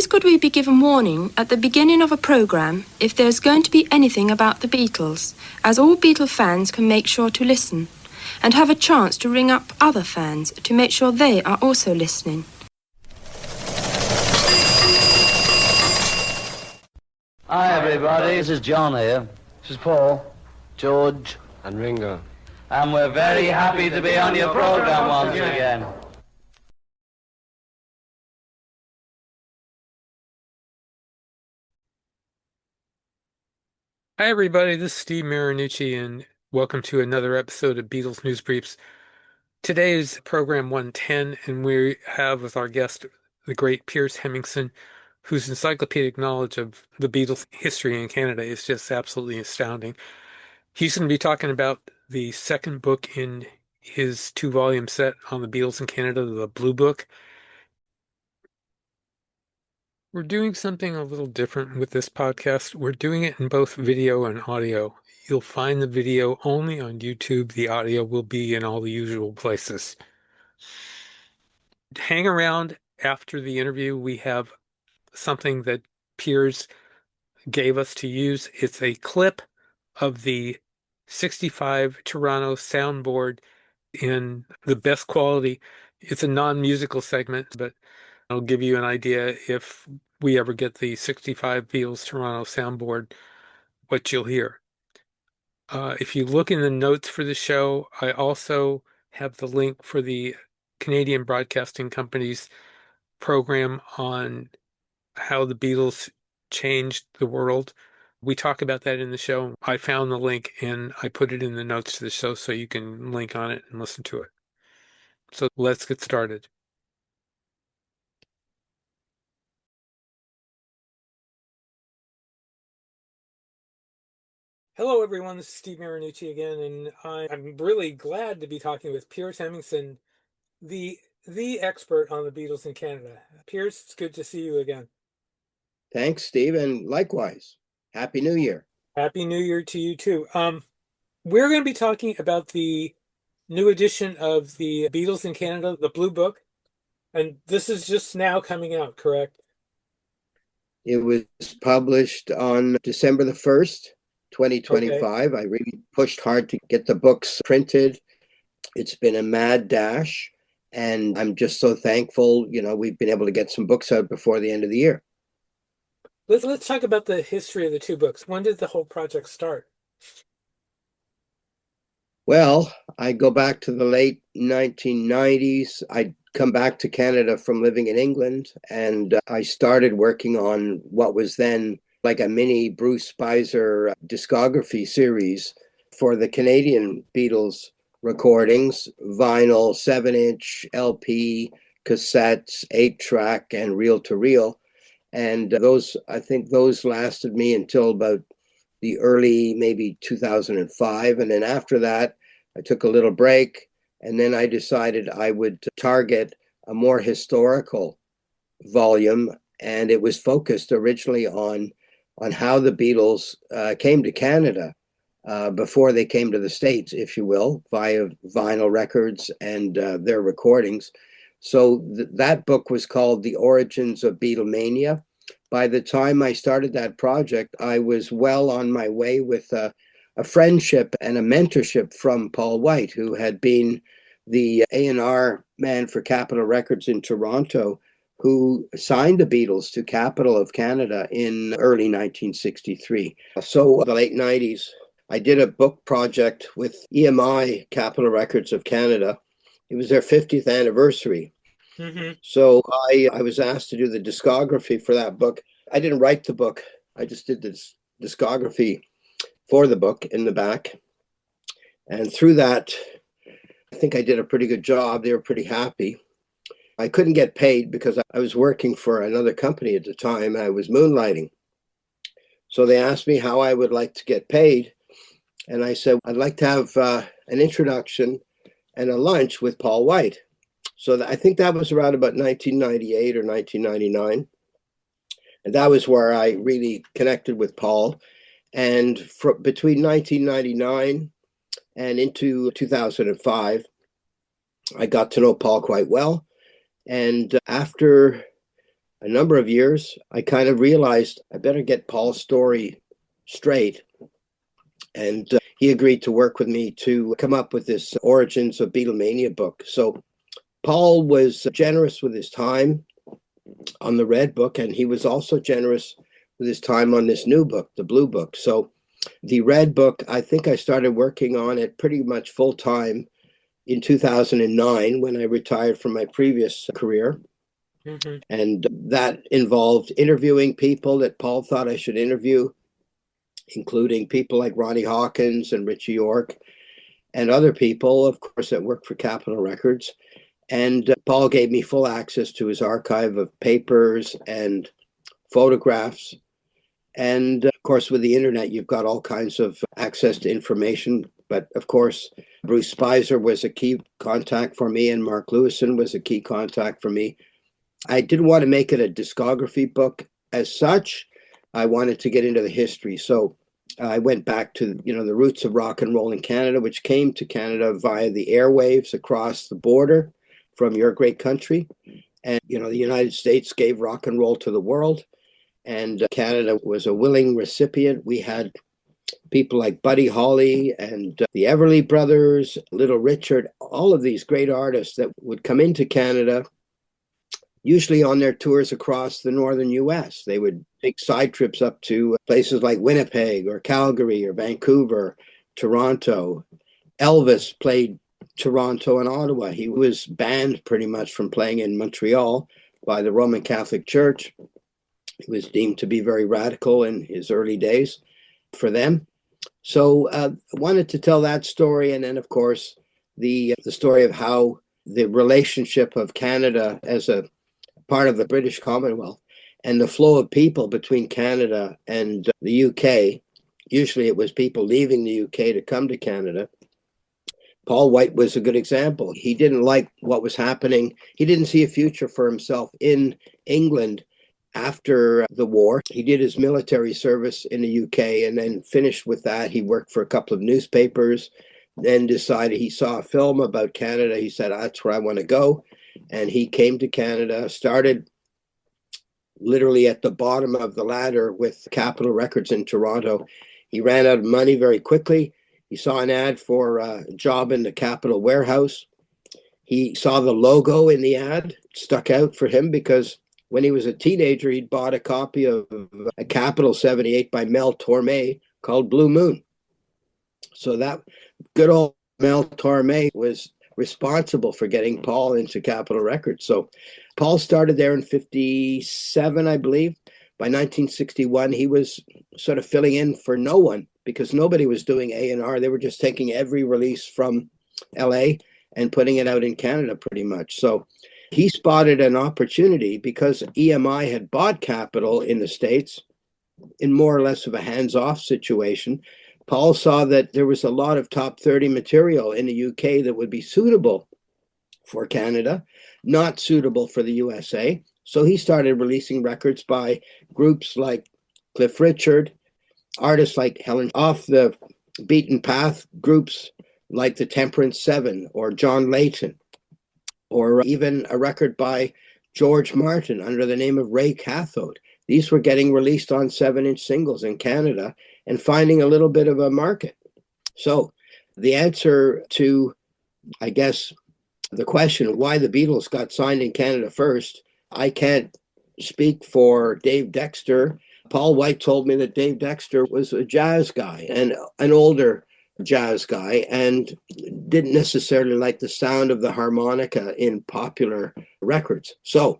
Please could we be given warning at the beginning of a programme if there's going to be anything about the Beatles, as all Beatle fans can make sure to listen, and have a chance to ring up other fans to make sure they are also listening. Hi everybody, this is John here. This is Paul, George and Ringo. And we're very happy to be on your programme once again. Hi everybody, this is Steve Marinucci and welcome to another episode of Beatles News Briefs. Today is program 110 and we have with our guest the great Piers Hemmingsen, whose encyclopedic knowledge of the Beatles' history in Canada is just absolutely astounding. He's going to be talking about the second book in his two-volume set on the Beatles in Canada, the Blue Book. We're doing something a little different with this podcast. We're doing it in both video and audio. You'll find the video only on YouTube. The audio will be in all the usual places. Hang around after the interview. We have something that Piers gave us to use. It's a clip of the 65 Toronto soundboard in the best quality. It's a non-musical segment, but I'll give you an idea if we ever get the 65 Beatles Toronto soundboard, what you'll hear. If you look in the notes for the show, I also have the link for the Canadian Broadcasting Company's program on how the Beatles changed the world. We talk about that in the show. I found the link and I put it in the notes to the show so you can link on it and listen to it. So let's get started. Hello, everyone. This is Steve Marinucci again, and I'm really glad to be talking with Piers Hemmingsen, the expert on the Beatles in Canada. Piers, it's good to see you again. Thanks, Steve, and likewise. Happy New Year. Happy New Year to you, too. We're going to be talking about the new edition of the Beatles in Canada, the Blue Book, and this is just now coming out, correct? It was published on December the 1st, 2025. Okay. I really pushed hard to get the books printed. It's been a mad dash, and I'm just so thankful, we've been able to get some books out before the end of the year. Let's talk about the history of the two books. When did the whole project start? Well, I go back to the late 1990s. I'd come back to Canada from living in England, and I started working on what was then like a mini Bruce Spicer discography series for the Canadian Beatles recordings, vinyl, 7-inch, LP, cassettes, 8-track, and reel-to-reel. And I think those lasted me until about the early, maybe 2005. And then after that, I took a little break, and then I decided I would target a more historical volume. And it was focused originally on how the Beatles came to Canada before they came to the States, if you will, via vinyl records and their recordings. So that book was called The Origins of Beatlemania. By the time I started that project, I was well on my way with a friendship and a mentorship from Paul White, who had been the A&R man for Capitol Records in Toronto, who signed the Beatles to Capitol of Canada in early 1963. So the late 90s, I did a book project with EMI, Capitol Records of Canada. It was their 50th anniversary. Mm-hmm. So I was asked to do the discography for that book. I didn't write the book. I just did this discography for the book in the back. And through that, I think I did a pretty good job. They were pretty happy. I couldn't get paid because I was working for another company at the time. I was moonlighting. So they asked me how I would like to get paid. And I said, I'd like to have an introduction and a lunch with Paul White. So I think that was around about 1998 or 1999. And that was where I really connected with Paul. And between 1999 and into 2005, I got to know Paul quite well. And after a number of years, I kind of realized I better get Paul's story straight. And he agreed to work with me to come up with this Origins of Beatlemania book. So Paul was generous with his time on the Red Book, and he was also generous with his time on this new book, the Blue Book. So the Red Book, I think I started working on it pretty much full time in 2009 when I retired from my previous career. Mm-hmm. And that involved interviewing people that Paul thought I should interview, including people like Ronnie Hawkins and Richie York and other people, of course, that worked for Capitol Records. And Paul gave me full access to his archive of papers and photographs. And of course, with the internet, you've got all kinds of access to information. But of course, Bruce Spicer was a key contact for me, and Mark Lewison was a key contact for me. I didn't want to make it a discography book as such. I wanted to get into the history. So I went back to, the roots of rock and roll in Canada, which came to Canada via the airwaves across the border from your great country. And, the United States gave rock and roll to the world. And Canada was a willing recipient. We had people like Buddy Holly and the Everly Brothers, Little Richard, all of these great artists that would come into Canada, usually on their tours across the northern U.S. They would take side trips up to places like Winnipeg or Calgary or Vancouver, Toronto. Elvis played Toronto and Ottawa. He was banned pretty much from playing in Montreal by the Roman Catholic Church. He was deemed to be very radical in his early days for them. So I wanted to tell that story. And then, of course, the story of how the relationship of Canada as a part of the British Commonwealth and the flow of people between Canada and the UK. Usually it was people leaving the UK to come to Canada. Paul White was a good example. He didn't like what was happening. He didn't see a future for himself in England after the war. He did his military service in the UK and then finished with that. He worked for a couple of newspapers, then decided he saw a film about Canada. He said, that's where I want to go. And he came to Canada, started literally at the bottom of the ladder with Capitol Records in Toronto. He ran out of money very quickly. He saw an ad for a job in the Capitol warehouse. He saw the logo in the ad, stuck out for him because when he was a teenager, he'd bought a copy of a Capitol 78 by Mel Torme called Blue Moon. So that good old Mel Torme was responsible for getting Paul into Capitol Records. So Paul started there in 57, I believe. By 1961, he was sort of filling in for no one because nobody was doing A&R. They were just taking every release from LA and putting it out in Canada pretty much. So he spotted an opportunity because EMI had bought Capitol in the States in more or less of a hands-off situation. Paul saw that there was a lot of top 30 material in the UK that would be suitable for Canada, not suitable for the USA. So he started releasing records by groups like Cliff Richard, artists like Helen, off the beaten path groups like the Temperance Seven or John Layton, or even a record by George Martin under the name of Ray Cathode. These were getting released on 7-inch singles in Canada and finding a little bit of a market. So the answer to, I guess, the question why the Beatles got signed in Canada first, I can't speak for Dave Dexter. Paul White told me that Dave Dexter was a jazz guy and an older jazz guy and didn't necessarily like the sound of the harmonica in popular records. So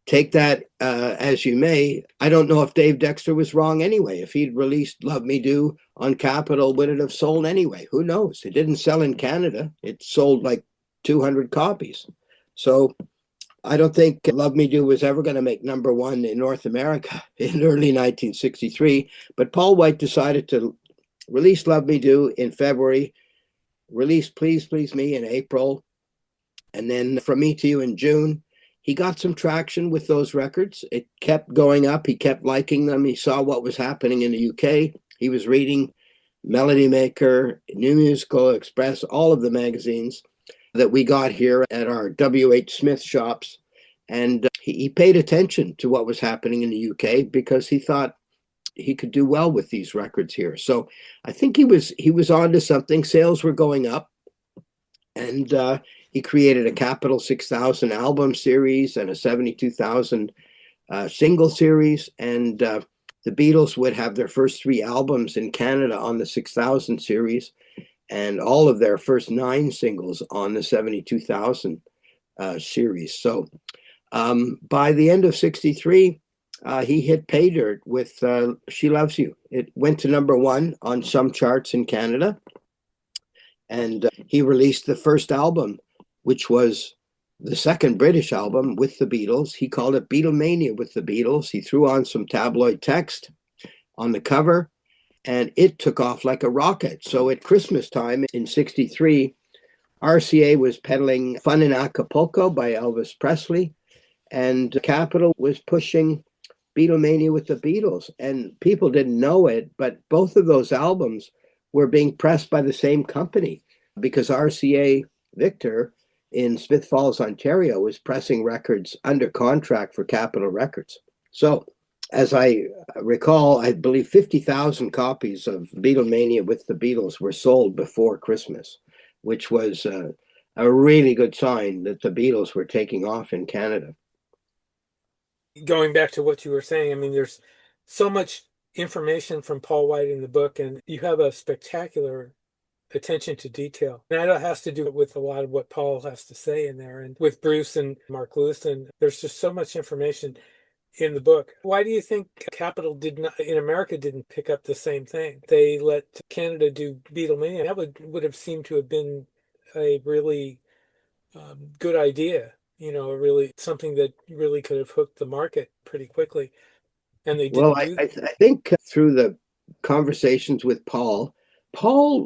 take that as you may. I don't know if Dave Dexter was wrong anyway. If he'd released Love Me Do on Capitol, would it have sold anyway? Who knows? It didn't sell in Canada. It sold like 200 copies. So I don't think Love Me Do was ever going to make number one in North America in early 1963. But Paul White decided to release Love Me Do in February, release Please Please Me in April, and then From Me to You in June. He got some traction with those records. It kept going up. He kept liking them. He saw what was happening in the UK. He was reading Melody Maker, New Musical Express, all of the magazines that we got here at our W.H. Smith shops. And he paid attention to what was happening in the UK because he thought he could do well with these records here. So I think he was onto something. Sales were going up, and he created a Capitol 6,000 album series and a 72,000 single series. And the Beatles would have their first 3 albums in Canada on the 6,000 series, and all of their first 9 singles on the 72,000 series. So by the end of '63, he hit pay dirt with She Loves You. It went to #1 on some charts in Canada. And he released the first album, which was the second British album with the Beatles. He called it Beatlemania with the Beatles. He threw on some tabloid text on the cover, and it took off like a rocket. So at Christmas time in '63, RCA was peddling Fun in Acapulco by Elvis Presley, and Capitol was pushing Beatlemania with the Beatles. And people didn't know it, but both of those albums were being pressed by the same company, because RCA Victor in Smith Falls, Ontario, was pressing records under contract for Capitol Records. So, as I recall, I believe 50,000 copies of Beatlemania with the Beatles were sold before Christmas, which was a really good sign that the Beatles were taking off in Canada. Going back to what you were saying, I mean, there's so much information from Paul White in the book, and you have a spectacular attention to detail. And that has to do with a lot of what Paul has to say in there. And with Bruce and Mark Lewis, and there's just so much information in the book. Why do you think Capitol did not, in America, didn't pick up the same thing? They let Canada do Beatlemania. That would have seemed to have been a really good idea. Really something that really could have hooked the market pretty quickly. And they Well, didn't do that. I think through the conversations with Paul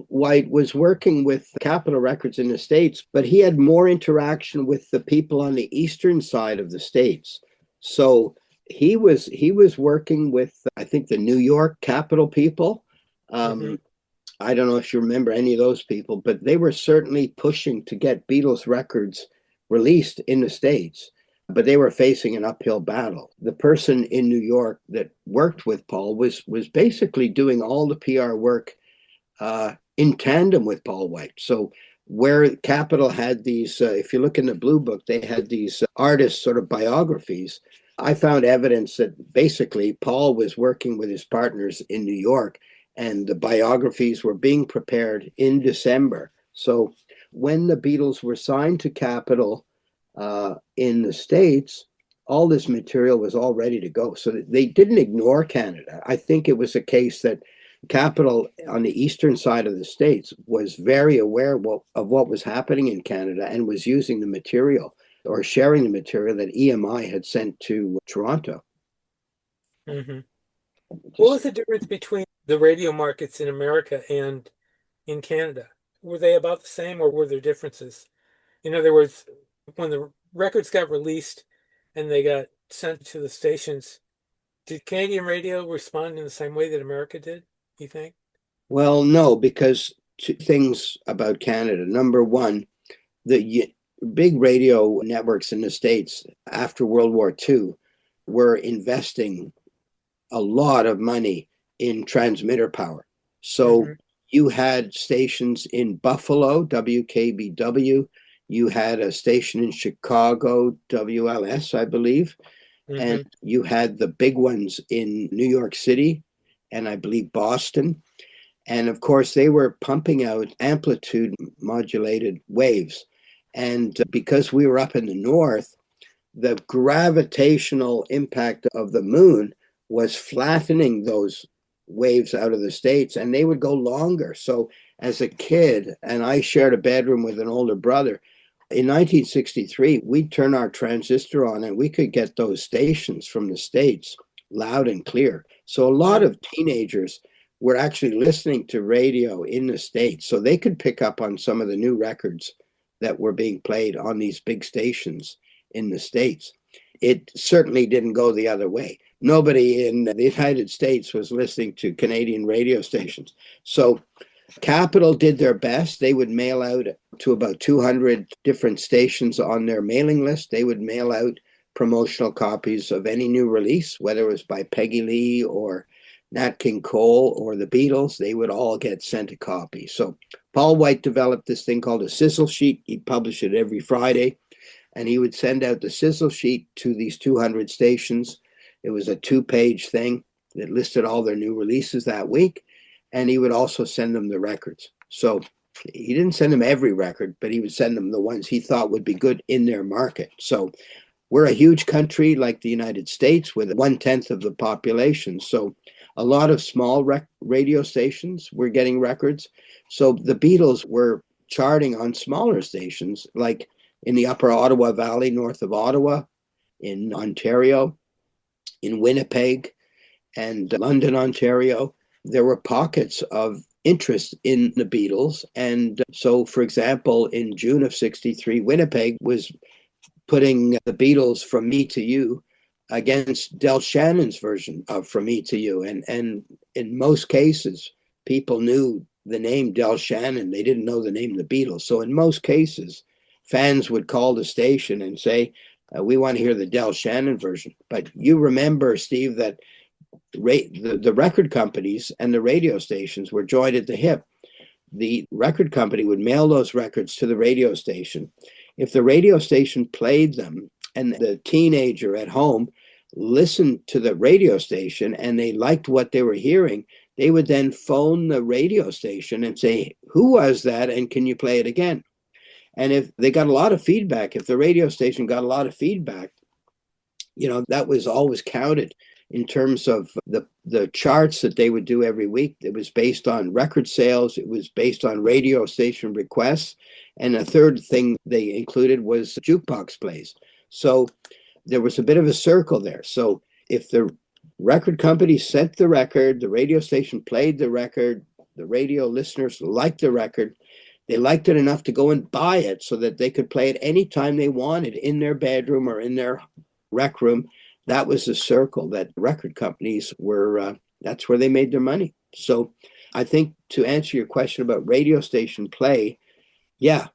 White was working with Capitol Records in the States, but he had more interaction with the people on the eastern side of the States. So he was working with, I think, the New York Capitol people. I don't know if you remember any of those people, but they were certainly pushing to get Beatles records released in the States, but they were facing an uphill battle. The person in New York that worked with Paul was basically doing all the PR work in tandem with Paul White. So where Capitol had these, if you look in the Blue Book, they had these artist sort of biographies. I found evidence that basically Paul was working with his partners in New York, and the biographies were being prepared in December. So when the Beatles were signed to Capitol in the States, all this material was all ready to go. So they didn't ignore Canada. I think it was a case that Capitol on the eastern side of the States was very aware of what was happening in Canada and was using the material or sharing the material that EMI had sent to Toronto. Mm-hmm. What was the difference between the radio markets in America and in Canada? Were they about the same, or were there differences? In other words, when the records got released and they got sent to the stations, did Canadian radio respond in the same way that America did, you think? Well, no, because two things about Canada. Number one, the big radio networks in the States after World War II were investing a lot of money in transmitter power. So you had stations in Buffalo, WKBW. You had a station in Chicago, WLS, I believe. And you had the big ones in New York City and I believe Boston. And of course, they were pumping out amplitude modulated waves. And because we were up in the north, the gravitational impact of the moon was flattening those waves out of the States, and they would go longer. So as a kid, and I shared a bedroom with an older brother, in 1963, we'd turn our transistor on and we could get those stations from the States loud and clear. So a lot of teenagers were actually listening to radio in the States, so they could pick up on some of the new records that were being played on these big stations in the States. It certainly didn't go the other way. Nobody in the United States was listening to Canadian radio stations. So Capitol did their best. They would mail out to about 200 different stations on their mailing list. They would mail out promotional copies of any new release, whether it was by Peggy Lee or Nat King Cole or the Beatles. They would all get sent a copy. So Paul White developed this thing called a sizzle sheet. He'd publish it every Friday, and he would send out the sizzle sheet to these 200 stations. It was a 2-page thing that listed all their new releases that week, and he would also send them the records. So he didn't send them every record, but he would send them the ones he thought would be good in their market. So we're a huge country like the United States with 1/10 of the population. So a lot of small radio stations were getting records. So the Beatles were charting on smaller stations, like in the upper Ottawa Valley, north of Ottawa, in Ontario, in Winnipeg, and London, Ontario. There were pockets of interest in the Beatles. And so, for example, in June of 63, Winnipeg was putting the Beatles From Me to You against Del Shannon's version of From Me to You. And in most cases, people knew the name Del Shannon. They didn't know the name the Beatles. So in most cases, fans would call the station and say, we want to hear the Del Shannon version. But you remember, Steve, that the record companies and the radio stations were joined at the hip. The record company would mail those records to the radio station. If the radio station played them and the teenager at home listened to the radio station and they liked what they were hearing, they would then phone the radio station and say, who was that and can you play it again? And if they got a lot of feedback, if the radio station got a lot of feedback, that was always counted in terms of the charts that they would do every week. It was based on record sales. It was based on radio station requests. And a third thing they included was jukebox plays. So there was a bit of a circle there. So if the record company sent the record, the radio station played the record, the radio listeners liked the record, they liked it enough to go and buy it so that they could play it anytime they wanted in their bedroom or in their rec room. That was the circle that record companies were, that's where they made their money. So I think to answer your question about radio station play, yeah,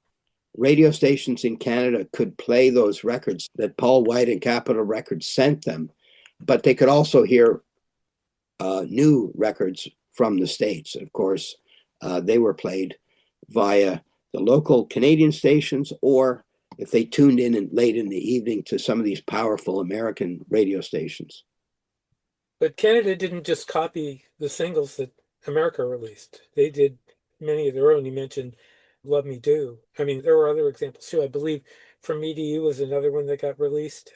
radio stations in Canada could play those records that Paul White and Capitol Records sent them, but they could also hear new records from the States. Of course, they were played via the local Canadian stations, or if they tuned in late in the evening to some of these powerful American radio stations. But Canada didn't just copy the singles that America released. They did many of their own. You mentioned Love Me Do. I mean, there were other examples too. I believe From Me to You was another one that got released.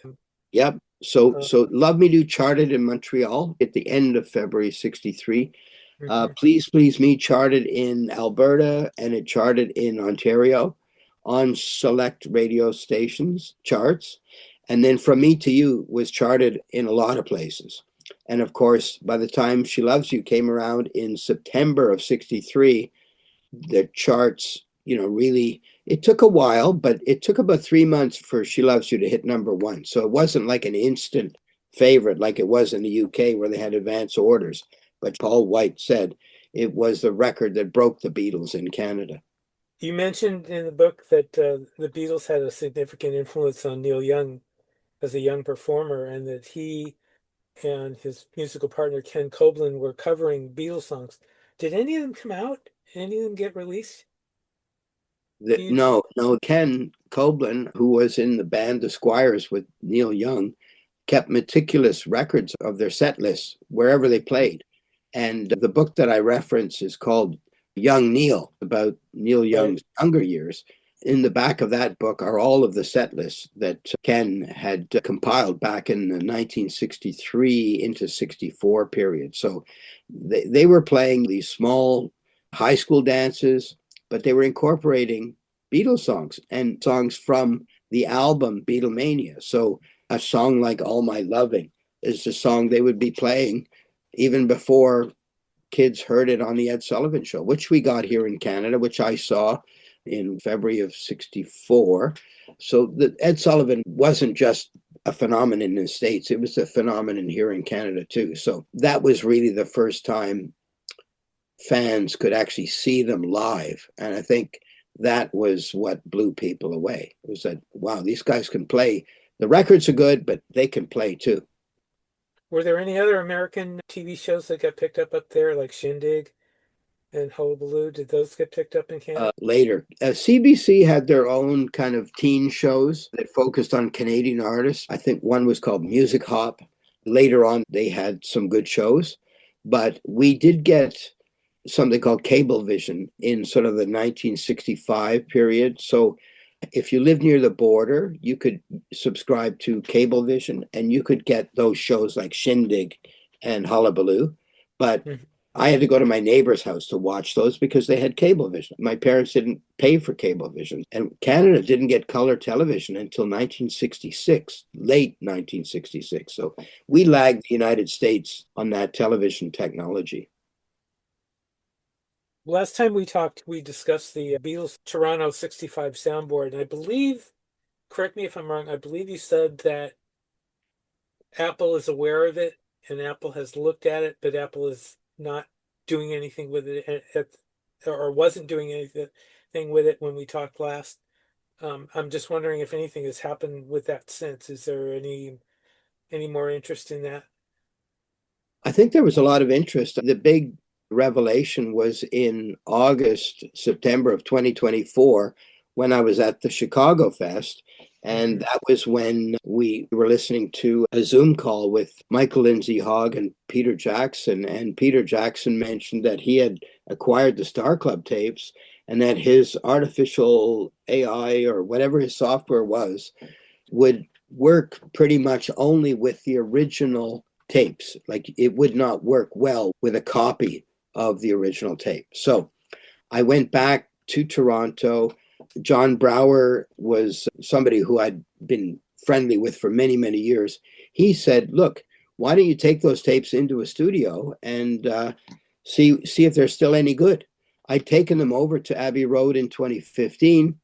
Yep. So Love Me Do charted in Montreal at the end of February 63. Please Please Me charted in Alberta, and it charted in Ontario on select radio stations charts. And then From Me to You was charted in a lot of places. And of course, by the time She Loves You came around in September of 63, the charts, really, it took a while, but it took about 3 months for She Loves You to hit number one. So it wasn't like an instant favorite like it was in the UK where they had advance orders. But Paul White said it was the record that broke the Beatles in Canada. You mentioned in the book that the Beatles had a significant influence on Neil Young as a young performer, and that he and his musical partner Ken Copeland were covering Beatles songs. Did any of them come out? Did any of them get released? No. Ken Copeland, who was in the band The Squires with Neil Young, kept meticulous records of their set lists wherever they played. And the book that I reference is called Young Neil, about Neil Young's younger years. In the back of that book are all of the set lists that Ken had compiled back in the 1963 into 64 period. So they were playing these small high school dances, but they were incorporating Beatles songs and songs from the album Beatlemania. So a song like All My Loving is the song they would be playing even before kids heard it on the Ed Sullivan Show, which we got here in Canada, which I saw in February of 64. So the Ed Sullivan wasn't just a phenomenon in the States, it was a phenomenon here in Canada too. So that was really the first time fans could actually see them live. And I think that was what blew people away. It was that, wow, these guys can play The records are good, but they can play too. Were there any other American TV shows that got picked up there, like Shindig and Hullabaloo? Did those get picked up in Canada? Later, CBC had their own kind of teen shows that focused on Canadian artists. I think one was called Music Hop. Later on, they had some good shows, but we did get something called Cablevision in sort of the 1965 period. So if you live near the border, you could subscribe to Cablevision and you could get those shows like Shindig and Hullabaloo. But Mhm. I had to go to my neighbor's house to watch those because they had Cablevision. My parents didn't pay for Cablevision. And Canada didn't get color television until 1966, late 1966. So we lagged the United States on that television technology. Last time we talked, we discussed the Beatles Toronto 65 soundboard. And I believe, correct me if I'm wrong, I believe you said that Apple is aware of it and Apple has looked at it, but Apple is not doing anything with it or wasn't doing anything with it when we talked last. I'm just wondering if anything has happened with that since. Is there any more interest in that? I think there was a lot of interest. The big revelation was in August, September of 2024, when I was at the Chicago Fest. And that was when we were listening to a Zoom call with Michael Lindsay Hogg and Peter Jackson. And Peter Jackson mentioned that he had acquired the Star Club tapes and that his artificial AI or whatever his software was would work pretty much only with the original tapes. Like it would not work well with a copy of the original tape. So I went back to Toronto. John Brower was somebody who I'd been friendly with for many, many years. He said, "Look, why don't you take those tapes into a studio and see if they're still any good?" I'd taken them over to Abbey Road in 2015,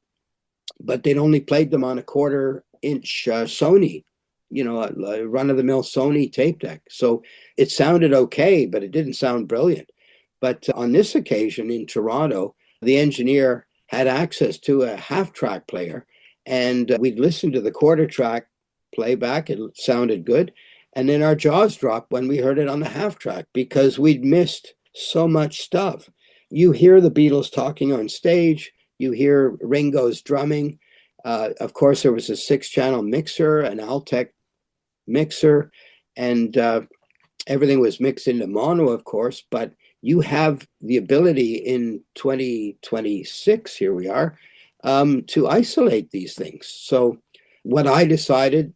but they'd only played them on a quarter-inch Sony, a run-of-the-mill Sony tape deck. So it sounded okay, but it didn't sound brilliant. But on this occasion in Toronto, the engineer had access to a half-track player, and we'd listened to the quarter-track playback. It sounded good. And then our jaws dropped when we heard it on the half-track because we'd missed so much stuff. You hear the Beatles talking on stage. You hear Ringo's drumming. Of course, there was a 6-channel mixer, an Altec mixer, and everything was mixed into mono, of course. But you have the ability in 2026, here we are, to isolate these things. So what I decided,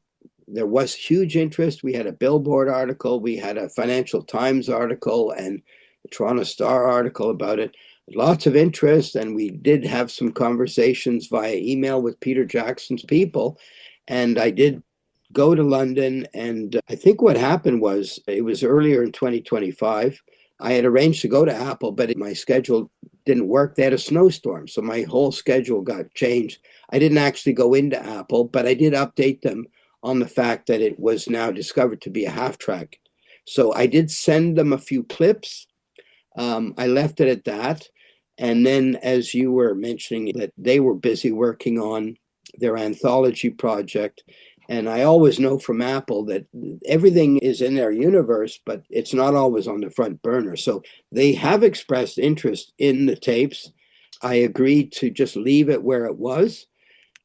there was huge interest. We had a Billboard article, we had a Financial Times article, and a Toronto Star article about it. Lots of interest, and we did have some conversations via email with Peter Jackson's people. And I did go to London, and I think what happened was it was earlier in 2025. I had arranged to go to Apple, but my schedule didn't work. They had a snowstorm, so my whole schedule got changed. I didn't actually go into Apple, but I did update them on the fact that it was now discovered to be a half track. So I did send them a few clips. I left it at that. And then, as you were mentioning, that they were busy working on their anthology project. And I always know from Apple that everything is in their universe, but it's not always on the front burner. So they have expressed interest in the tapes. I agreed to just leave it where it was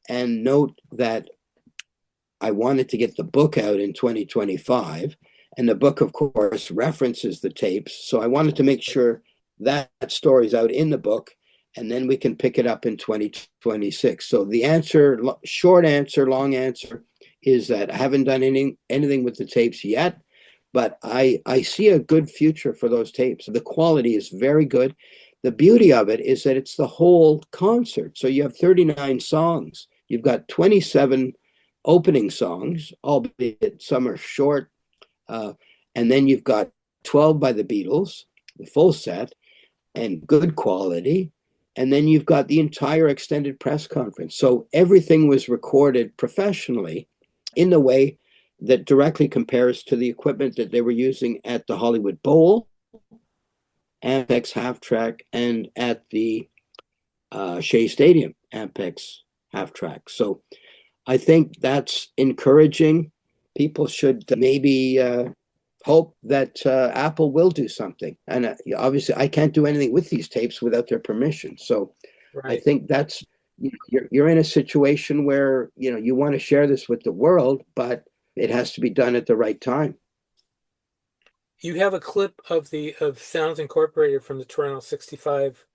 and note that I wanted to get the book out in 2025. And the book, of course, references the tapes. So I wanted to make sure that story's out in the book, and then we can pick it up in 2026. So the answer, short answer, long answer, is that I haven't done anything with the tapes yet, but I see a good future for those tapes. The quality is very good. The beauty of it is that it's the whole concert. So you have 39 songs. You've got 27 opening songs, albeit some are short. And then you've got 12 by the Beatles, the full set, and good quality. And then you've got the entire extended press conference. So everything was recorded professionally in the way that directly compares to the equipment that they were using at the Hollywood Bowl, Ampex Half Track, and at the Shea Stadium Ampex Half Track. So I think that's encouraging. People should maybe hope that Apple will do something. And obviously, I can't do anything with these tapes without their permission. So I Right. think that's you're in a situation where you want to share this with the world, but it has to be done at the right time. You have a clip of the of Sounds Incorporated from the Toronto 65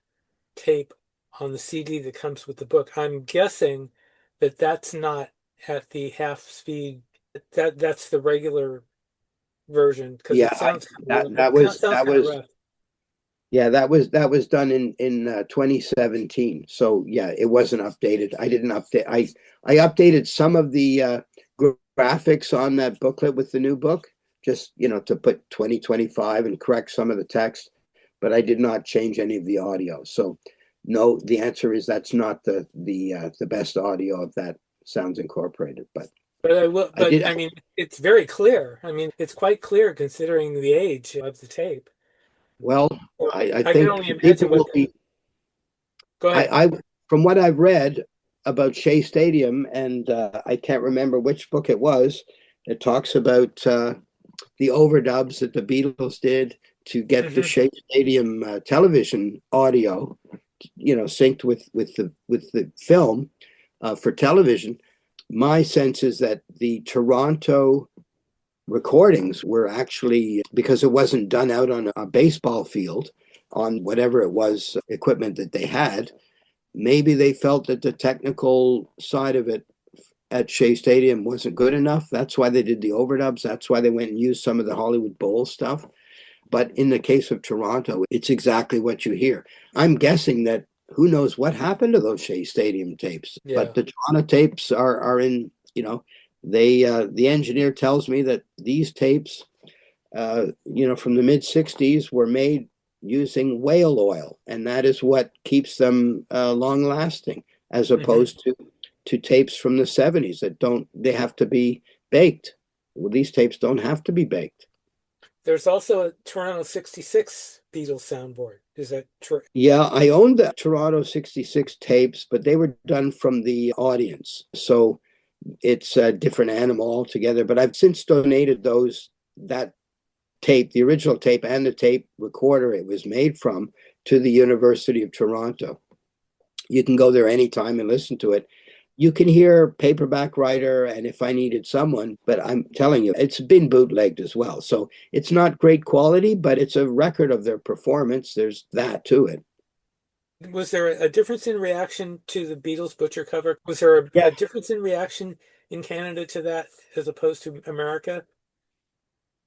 tape on the CD that comes with the book. I'm guessing that that's not at the half speed. That's the regular version because Yeah, it sounds that it that was sounds that kind of was rough. yeah, that was done in 2017. So yeah, it wasn't updated. I didn't update. I updated some of the graphics on that booklet with the new book, just to put 2025 and correct some of the text, but I did not change any of the audio. So no, the answer is that's not the best audio of that Sounds Incorporated. But But I will. I But did. I mean, it's very clear. I mean, it's quite clear considering the age of the tape. Well, So I I can think only people imagine what. will be. Go ahead. I from what I've read about Shea Stadium, and I can't remember which book it was. It talks about the overdubs that the Beatles did to get the Hmm. Shea Stadium television audio, synced with the film for television. My sense is that the Toronto recordings were actually, because it wasn't done out on a baseball field on whatever it was equipment that they had. Maybe they felt that the technical side of it at Shea Stadium wasn't good enough. That's why they did the overdubs. That's why they went and used some of the Hollywood Bowl stuff. But in the case of Toronto, it's exactly what you hear. I'm guessing that who knows what happened to those Shea Stadium tapes, but Yeah. the Toronto tapes are in. They the engineer tells me that these tapes, from the mid '60s, were made using whale oil, and that is what keeps them long lasting, as Hmm. opposed to tapes from the '70s that don't. They have to be baked. Well, these tapes don't have to be baked. There's also a Toronto 66 Beatles soundboard. Is that true? Yeah, I owned the Toronto '66 tapes, but they were done from the audience. So it's a different animal altogether. But I've since donated that tape, the original tape and the tape recorder it was made from, to the University of Toronto. You can go there anytime and listen to it. You can hear Paperback Writer and If I Needed Someone, but I'm telling you, it's been bootlegged as well. So it's not great quality, but it's a record of their performance. There's that to it. Was there a difference in reaction to the Beatles Butcher cover? Was there Yeah. a difference in reaction in Canada to that as opposed to America?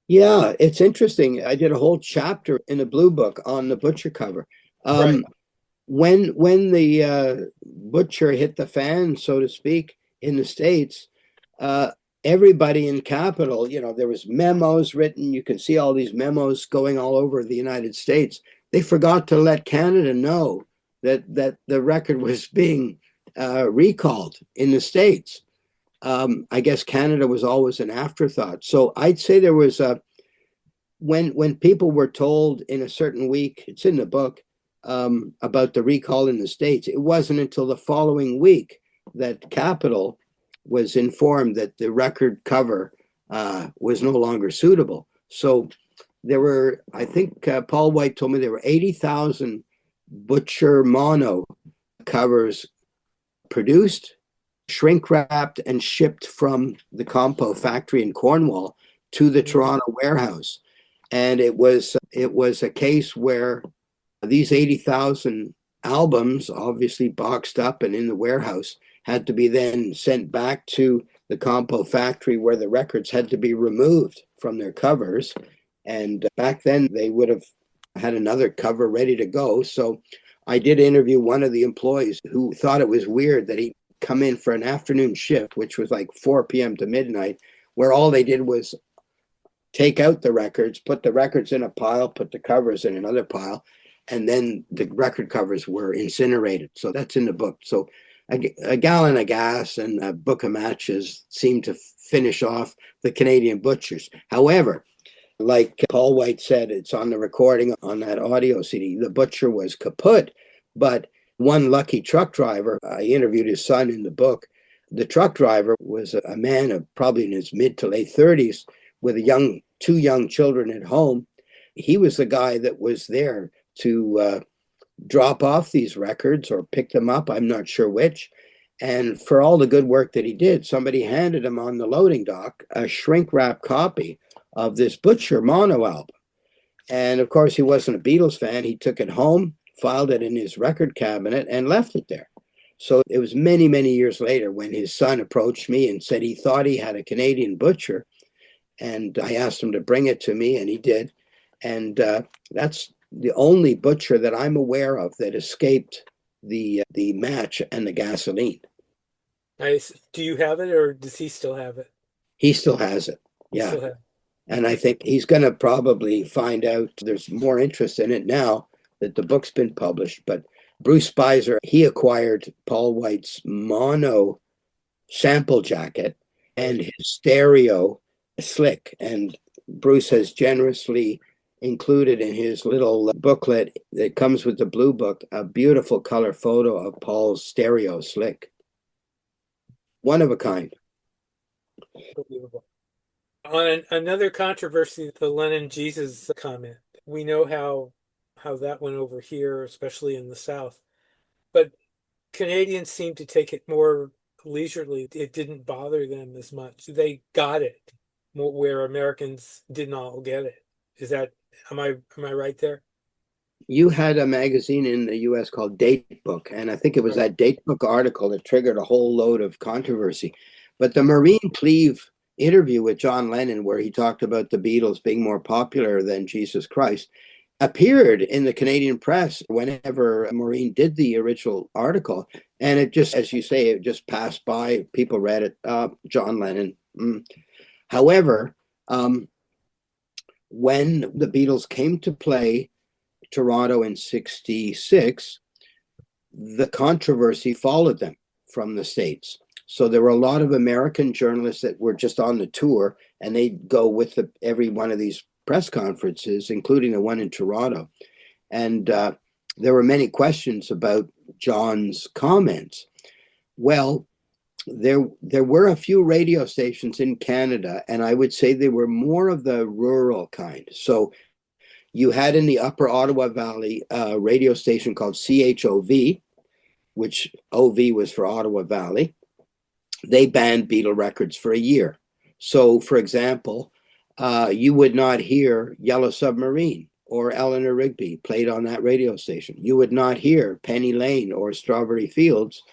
Yeah, it's interesting. I did a whole chapter in the Blue Book on the Butcher cover. Right. Um, when the butcher hit the fan, so to speak, in the States, uh, everybody in capital, there was memos written. You can see all these memos going all over the United States. They forgot to let Canada know that the record was being recalled in the States. I guess Canada was always an afterthought. So I'd say there was a when people were told in a certain week, it's in the book, about the recall in the States, it wasn't until the following week that Capitol was informed that the record cover was no longer suitable. So there were, I think Paul White told me there were 80,000 Butcher mono covers produced, shrink wrapped, and shipped from the Compo factory in Cornwall to the Hmm. Toronto warehouse. And it was a case where these 80,000 albums, obviously boxed up and in the warehouse, had to be then sent back to the Compo factory where the records had to be removed from their covers. And back then they would have had another cover ready to go. So I did interview one of the employees who thought it was weird that he come in for an afternoon shift, which was like 4 p.m. to midnight, where all they did was take out the records, put the records in a pile, put the covers in another pile, and then the record covers were incinerated. So that's in the book. So a gallon of gas and a book of matches seemed to finish off the Canadian butchers. However, like Paul White said, it's on the recording on that audio CD, the butcher was kaput, but one lucky truck driver, I interviewed his son in the book, The truck driver was a man of probably in his mid to late 30s with two young children at home. He was the guy that was there to drop off these records or pick them up. I'm not sure which. And for all the good work that he did, somebody handed him on the loading dock a shrink wrap copy of this Butcher mono album. And of course, he wasn't a Beatles fan. He took it home, filed it in his record cabinet, and left it there. So it was many, many years later when his son approached me and said he thought he had a Canadian Butcher. And I asked him to bring it to me, and he did. And that's the only Butcher that I'm aware of that escaped the match and the gasoline. Nice. Do you have it, or does he still have it? He still has it. Yeah. And I think he's going to probably find out there's more interest in it now that the book's been published. But Bruce Spicer, he acquired Paul White's mono sample jacket and his stereo slick. And Bruce has generously included in his little booklet that comes with the Blue Book a beautiful color photo of Paul's stereo slick. One of a kind. Unbelievable. On another controversy, the Lennon Jesus comment, we know how that went over here, especially in the South. But Canadians seem to take it more leisurely. It didn't bother them as much. They got it where Americans didn't all get it. Am I right there? You had a magazine in the US called Datebook, and I think it was that Datebook article that triggered a whole load of controversy. But the Maureen Cleave interview with John Lennon, where he talked about the Beatles being more popular than Jesus Christ, appeared in the Canadian press whenever Maureen did the original article. And it just, as you say, it just passed by. People read it. John Lennon. However, when the Beatles came to play Toronto in 1966, the controversy followed them from the States. So there were a lot of American journalists that were just on the tour, and they'd go with every one of these press conferences, including the one in Toronto. And there were many questions about John's comments. Well, there were a few radio stations in Canada, and I would say they were more of the rural kind. So you had in the Upper Ottawa Valley a radio station called CHOV, which OV was for Ottawa Valley. They banned Beatle records for a year. So, for example, you would not hear Yellow Submarine or Eleanor Rigby played on that radio station. You would not hear Penny Lane or Strawberry Fields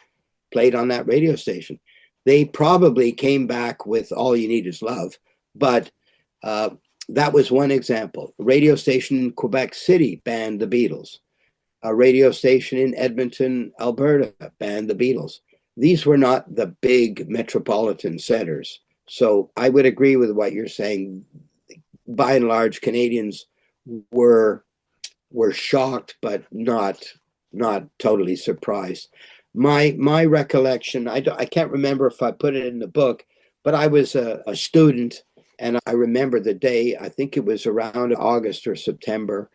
played on that radio station. They probably came back with All You Need Is Love, but that was one example. A radio station in Quebec City banned the Beatles. A radio station in Edmonton, Alberta banned the Beatles. These were not the big metropolitan centers. So I would agree with what you're saying. By and large, Canadians were shocked, but not totally surprised. My recollection, I can't remember if I put it in the book, but I was a student, and I remember the day. I think it was around August or September,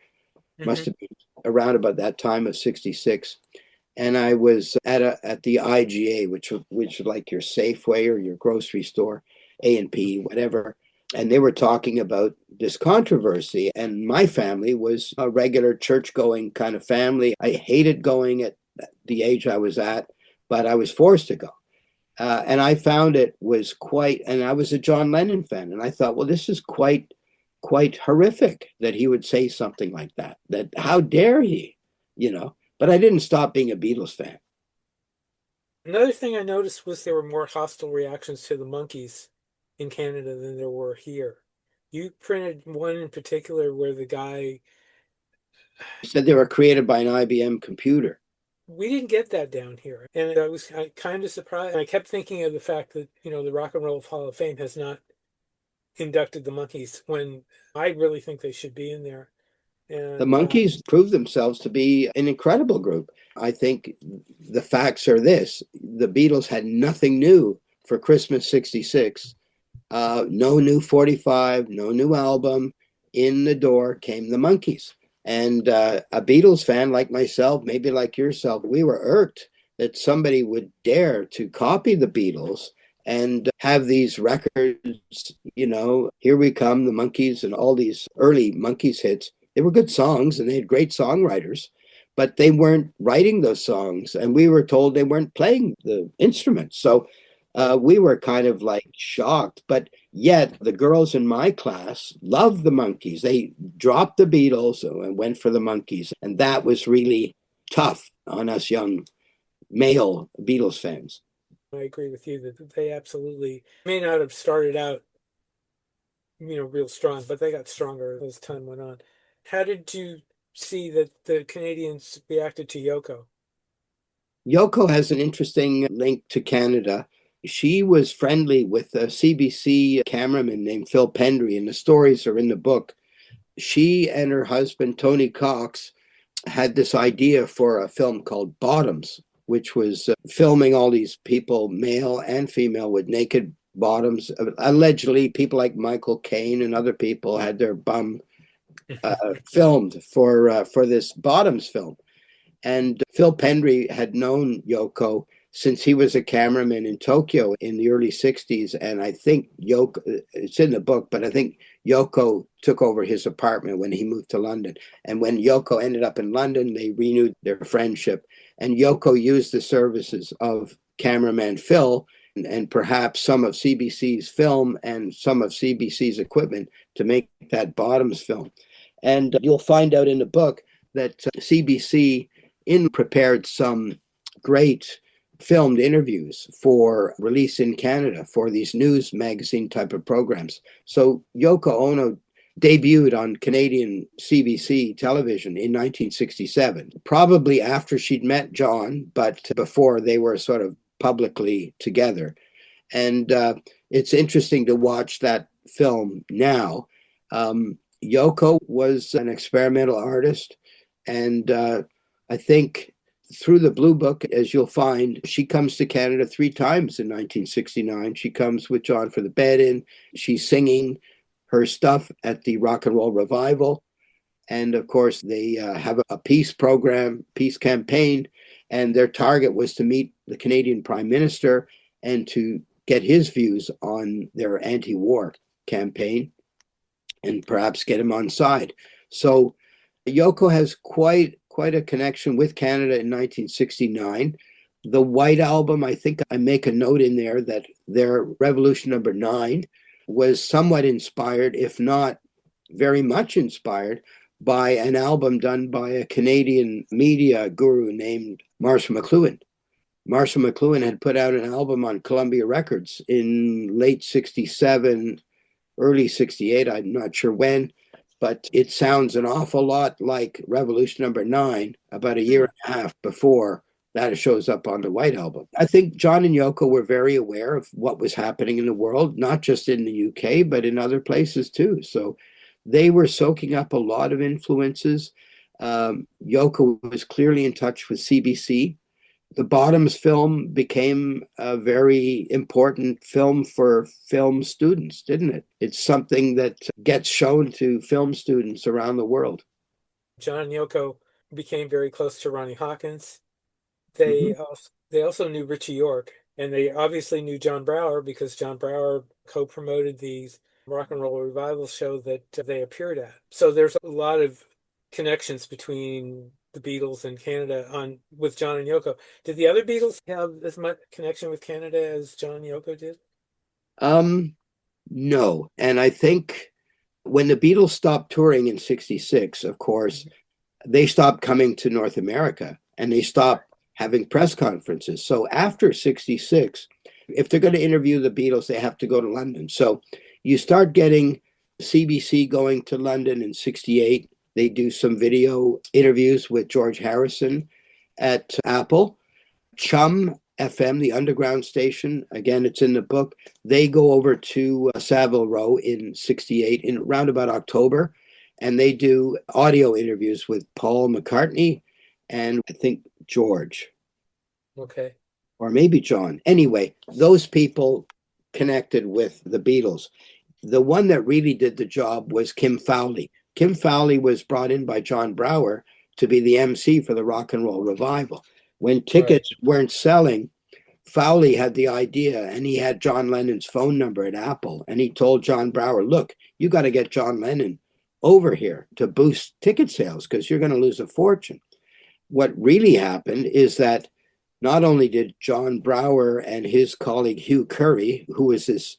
must have been around about that time of 1966. And I was at the IGA, which is like your Safeway or your grocery store, A&P, whatever. And they were talking about this controversy. And my family was a regular church-going kind of family. I hated going at the age I was at, but I was forced to go. And I found it was and I was a John Lennon fan. And I thought, well, this is quite horrific that he would say something like that. That how dare he, But I didn't stop being a Beatles fan. Another thing I noticed was there were more hostile reactions to the Monkees in Canada than there were here. You printed one in particular where the guy said they were created by an IBM computer. We didn't get that down here. And I was kind of surprised. And I kept thinking of the fact that, the Rock and Roll Hall of Fame has not inducted the Monkees when I really think they should be in there. And the Monkees proved themselves to be an incredible group. I think the facts are this. The Beatles had nothing new for Christmas 1966. No new 45, no new album. In the door came the Monkees. And a Beatles fan like myself, maybe like yourself, we were irked that somebody would dare to copy the Beatles and have these records, Here We Come, the Monkees, and all these early Monkees hits. They were good songs and they had great songwriters, but they weren't writing those songs. And we were told they weren't playing the instruments. So we were kind of like shocked. But yet the girls in my class loved the Monkees. They dropped the Beatles and went for the Monkees. And that was really tough on us young male Beatles fans. I agree with you that they absolutely may not have started out, real strong, but they got stronger as time went on. How did you see that the Canadians reacted to Yoko? Yoko has an interesting link to Canada. She was friendly with a CBC cameraman named Phil Pendry, and the stories are in the book. She and her husband, Tony Cox, had this idea for a film called Bottoms, which was filming all these people, male and female, with naked bottoms. Allegedly, people like Michael Caine and other people had their bum filmed for this Bottoms film. And Phil Pendry had known Yoko since he was a cameraman in Tokyo in the early 60s. And I think Yoko, it's in the book, but I think Yoko took over his apartment when he moved to London. And when Yoko ended up in London, they renewed their friendship. And Yoko used the services of cameraman Phil and perhaps some of CBC's film and some of CBC's equipment to make that Bottoms film. And you'll find out in the book that CBC prepared some great filmed interviews for release in Canada for these news magazine type of programs. So Yoko Ono debuted on Canadian CBC television in 1967, probably after she'd met John, but before they were sort of publicly together. And it's interesting to watch that film now. Yoko was an experimental artist, and I think through the Blue Book, as you'll find, she comes to Canada 3 times in 1969. She comes with John for the Bed-In. She's singing her stuff at the Rock and Roll Revival. And of course, they have a peace program, peace campaign, and their target was to meet the Canadian Prime Minister and to get his views on their anti-war campaign and perhaps get him on side. So Yoko has quite a connection with Canada in 1969. The White Album, I think I make a note in there that their Revolution Number 9 was somewhat inspired, if not very much inspired, by an album done by a Canadian media guru named Marshall McLuhan. Marshall McLuhan had put out an album on Columbia Records in late 67, early 68, I'm not sure when, but it sounds an awful lot like Revolution Number 9 about a year and a half before that shows up on the White Album. I think John and Yoko were very aware of what was happening in the world, not just in the UK, but in other places too. So they were soaking up a lot of influences. Yoko was clearly in touch with CBC. The Bottoms film became a very important film for film students, didn't it? It's something that gets shown to film students around the world. John and Yoko became very close to Ronnie Hawkins. They also knew Richie York, and they obviously knew John Brower because John Brower co-promoted the Rock and Roll Revival show that they appeared at. So there's a lot of connections between the Beatles and Canada with John and Yoko. Did the other Beatles have as much connection with Canada as John and Yoko did? No. And I think when the Beatles stopped touring in 66, of course, they stopped coming to North America and they stopped having press conferences. So after 66, if they're going to interview the Beatles, they have to go to London. So you start getting CBC going to London in 68. They do some video interviews with George Harrison at Apple. Chum FM, the underground station, again, it's in the book. They go over to Savile Row in 68 in around about October, and they do audio interviews with Paul McCartney and I think George. Okay. Or maybe John. Anyway, those people connected with the Beatles. The one that really did the job was Kim Fowley. Kim Fowley was brought in by John Brower to be the MC for the Rock and Roll Revival. When tickets weren't selling, Fowley had the idea, and he had John Lennon's phone number at Apple, and he told John Brower, look, you got to get John Lennon over here to boost ticket sales because you're going to lose a fortune. What really happened is that not only did John Brower and his colleague Hugh Curry, who was this,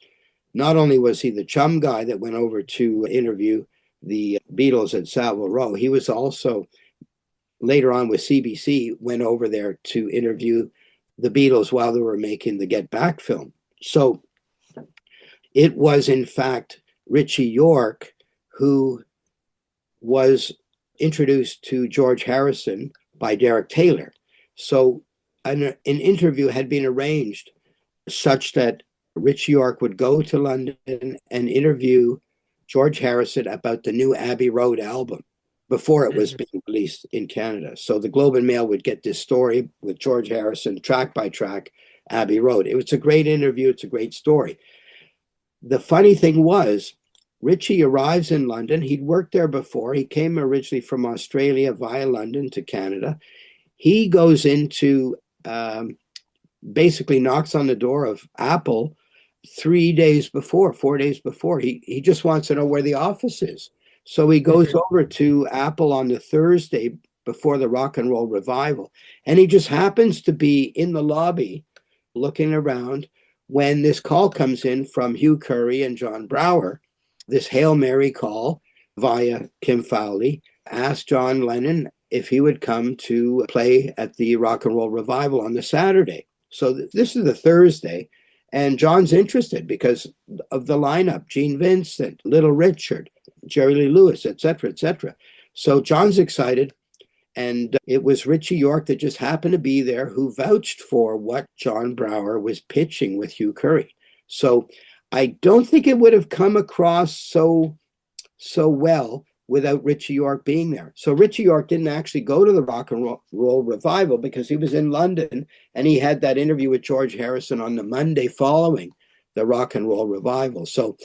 not only was he the chum guy that went over to interview the Beatles at Savile Row, he was also later on with CBC, went over there to interview the Beatles while they were making the Get Back film. So it was, in fact, Richie York who was introduced to George Harrison by Derek Taylor. So an interview had been arranged such that Richie York would go to London and interview George Harrison about the new Abbey Road album before it was being released in Canada. So the Globe and Mail would get this story with George Harrison, track by track, Abbey Road. It was a great interview. It's a great story. The funny thing was, Richie arrives in London. He'd worked there before. He came originally from Australia via London to Canada. He goes into, basically knocks on the door of Apple 4 days before. He just wants to know where the office is. So he goes over to Apple on the Thursday before the Rock and Roll Revival. And he just happens to be in the lobby looking around when this call comes in from Hugh Curry and John Brower, this Hail Mary call via Kim Fowley, asked John Lennon if he would come to play at the Rock and Roll Revival on the Saturday. So this is the Thursday. And John's interested because of the lineup, Gene Vincent, Little Richard, Jerry Lee Lewis, et cetera, et cetera. So John's excited. And it was Richie York that just happened to be there who vouched for what John Brower was pitching with Hugh Curry. So I don't think it would have come across so well without Richie York being there. So Richie York didn't actually go to the Rock and Roll Revival because he was in London and he had that interview with George Harrison on the Monday following the Rock and Roll Revival. So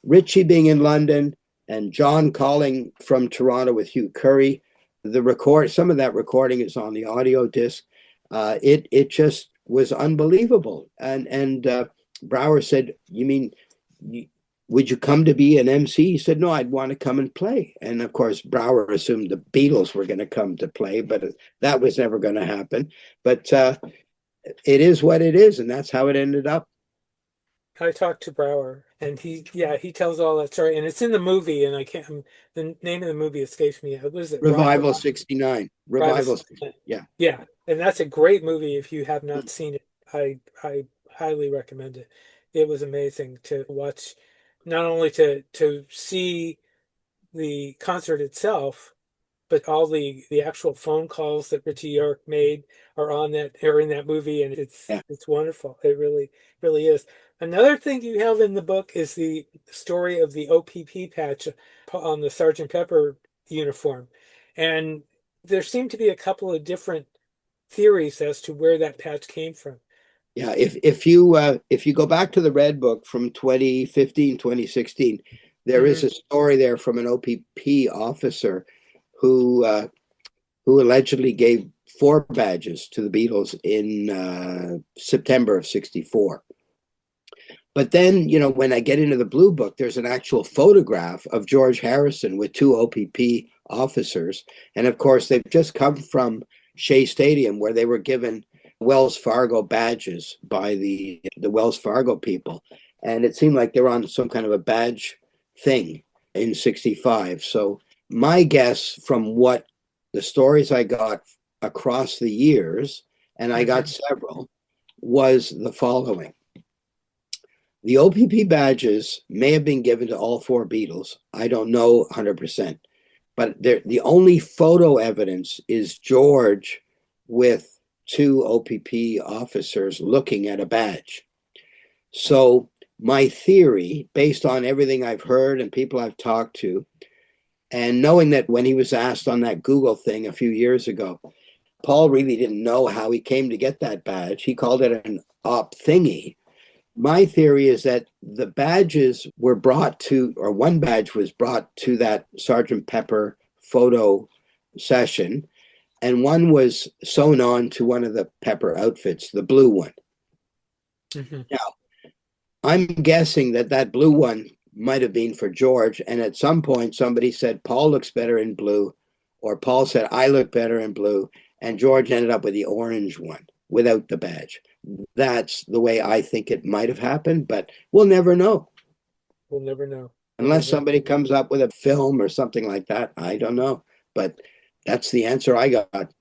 Richie being in London and John calling from Toronto with Hugh Curry, some of that recording is on the audio disc. It just was unbelievable. And Brower said, "You mean, would you come to be an MC?" He said, "No, I'd want to come and play." And of course, Brower assumed the Beatles were going to come to play, but that was never going to happen. But it is what it is, and that's how it ended up. I talked to Brower, and he tells all that story, and it's in the movie, and the name of the movie escapes me. What is it? Revival 69. Revival, yeah. Yeah, and that's a great movie if you have not seen it. I highly recommend it. It was amazing to watch, not only to see the concert itself, but all the actual phone calls that Richie York made are in that movie, and it's wonderful. It really is. Another thing you have in the book is the story of the OPP patch on the Sgt. Pepper uniform, and there seem to be a couple of different theories as to where that patch came from. Yeah, if you go back to the Red Book from 2015, 2016, there is a story there from an OPP officer who allegedly gave 4 badges to the Beatles in September of '64. But then, when I get into the Blue Book, there's an actual photograph of George Harrison with 2 OPP officers. And of course, they've just come from Shea Stadium where they were given Wells Fargo badges by the Wells Fargo people. And it seemed like they were on some kind of a badge thing in '65. So my guess from what the stories I got across the years, and I got several, was the following. The OPP badges may have been given to all 4 Beatles. I don't know 100%. But the only photo evidence is George with 2 OPP officers looking at a badge. So my theory, based on everything I've heard and people I've talked to, and knowing that when he was asked on that Google thing a few years ago, Paul really didn't know how he came to get that badge. He called it an op thingy. My theory is that the badges were brought to, or one badge was brought to that Sgt. Pepper photo session, and one was sewn on to one of the Pepper outfits, the blue one. Mm-hmm. Now, I'm guessing that that blue one might have been for George, and at some point somebody said Paul looks better in blue, or Paul said I look better in blue, and George ended up with the orange one without the badge. That's the way I think it might have happened, but we'll never know. We'll never know. Unless somebody comes up with a film or something like that. I don't know. But that's the answer I got.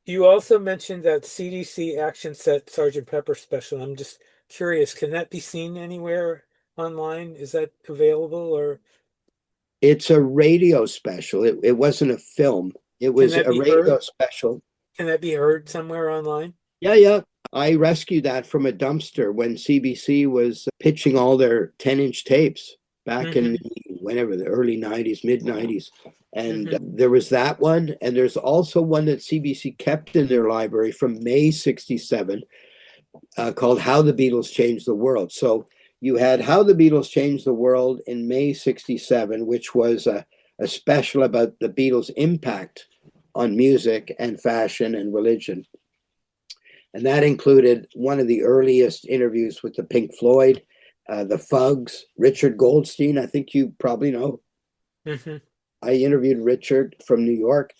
You also mentioned that CDC Action Set Sergeant Pepper special. I'm just curious, can that be seen anywhere online? Is that available, or It's a radio special. It wasn't a film. It can was that a be radio heard? special. Can that be heard somewhere online? Yeah, yeah. I rescued that from a dumpster when CBC was pitching all their 10-inch tapes back in whenever, the early 90s, mid 90s. And there was that one. And there's also one that CBC kept in their library from May 67 called How the Beatles Changed the World. So you had How the Beatles Changed the World in May 67, which was a special about the Beatles' impact on music and fashion and religion. And that included one of the earliest interviews with the Pink Floyd, the Fugs, Richard Goldstein. I think you probably know. I interviewed Richard from New York.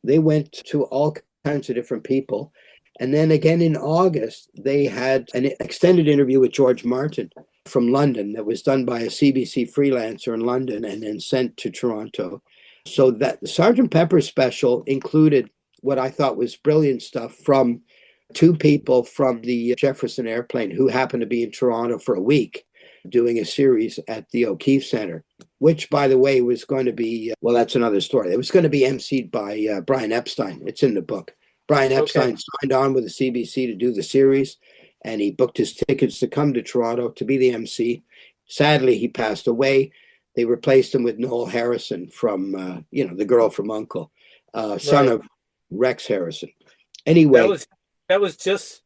They went to all kinds of different people. And then again in August, they had an extended interview with George Martin from London that was done by a CBC freelancer in London and then sent to Toronto. So that the Sgt. Pepper special included what I thought was brilliant stuff from two people from the Jefferson Airplane who happened to be in Toronto for a week doing a series at the O'Keefe Center, which, by the way, was going to be, well, that's another story. It was going to be emceed by Brian Epstein. It's in the book. Brian Epstein signed on with the CBC to do the series, and he booked his tickets to come to Toronto to be the MC. Sadly, he passed away. They replaced him with Noel Harrison from, the girl from Uncle, son of Rex Harrison. Anyway. That was just